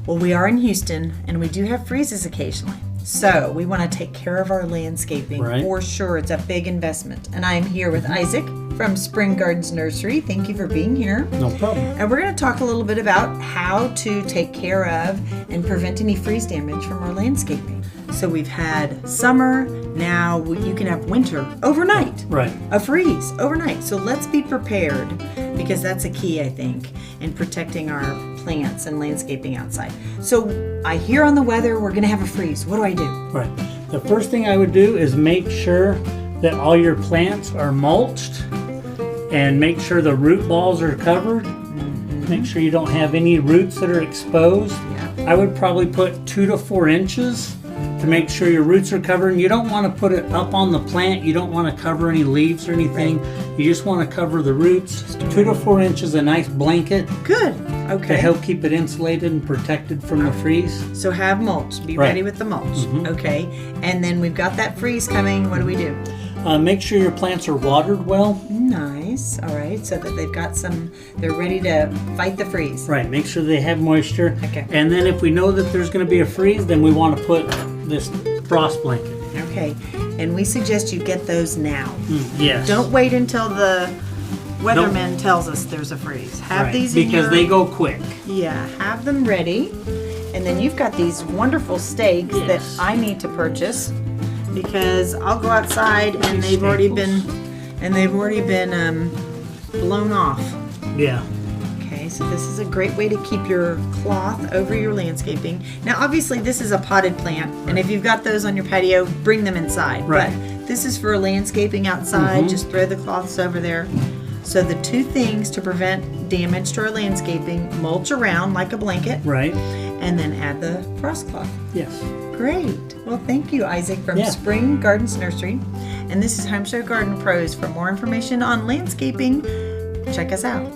Well, we are in Houston and we do have freezes occasionally. So we want to take care of our landscaping for sure. It's a big investment. And I am here with Isaac from Spring Gardens Nursery. Thank you for being here. No problem. And we're going to talk a little bit about how to take care of and prevent any freeze damage from our landscaping. So we've had summer, now you can have winter overnight. Right. A freeze overnight. So let's be prepared, because that's a key, I think, in protecting our plants and landscaping outside. So I hear on the weather we're going to have a freeze. What do I do? Right. The first thing I would do is make sure that all your plants are mulched and make sure the root balls are covered. Make sure you don't have any roots that are exposed. Yeah. I would probably put 2 to 4 inches to make sure your roots are covered. And you don't want to put it up on the plant. You don't want to cover any leaves or anything. You just want to cover the roots. 2 to 4 inches, a nice blanket. Good. Okay. To help keep it insulated and protected from the freeze. So have mulch. Be ready with the mulch. Okay. And then we've got that freeze coming. What do we do? Make sure your plants are watered well. Nice. All right. So that they've got they're ready to fight the freeze. Right. Make sure they have moisture. Okay. And then if we know that there's going to be a freeze, then we want to put this frost blanket. Okay. And we suggest you get those now. Yes. Don't wait until the weatherman tells us there's a freeze. Have these in because they go quick. Yeah. Have them ready. And then you've got these wonderful stakes that I need to purchase, because I'll go outside and they've already been blown off. Yeah. Okay, so this is a great way to keep your cloth over your landscaping. Now, obviously, this is a potted plant, and if you've got those on your patio, bring them inside. Right. But this is for landscaping outside. Just throw the cloths over there. So the 2 things to prevent damage to our landscaping: mulch around like a blanket, Right. and then add the frost cloth. Yes. Great. Well, thank you, Isaac, from Spring Gardens Nursery. And this is HomeShowGardenPros. For more information on landscaping, check us out.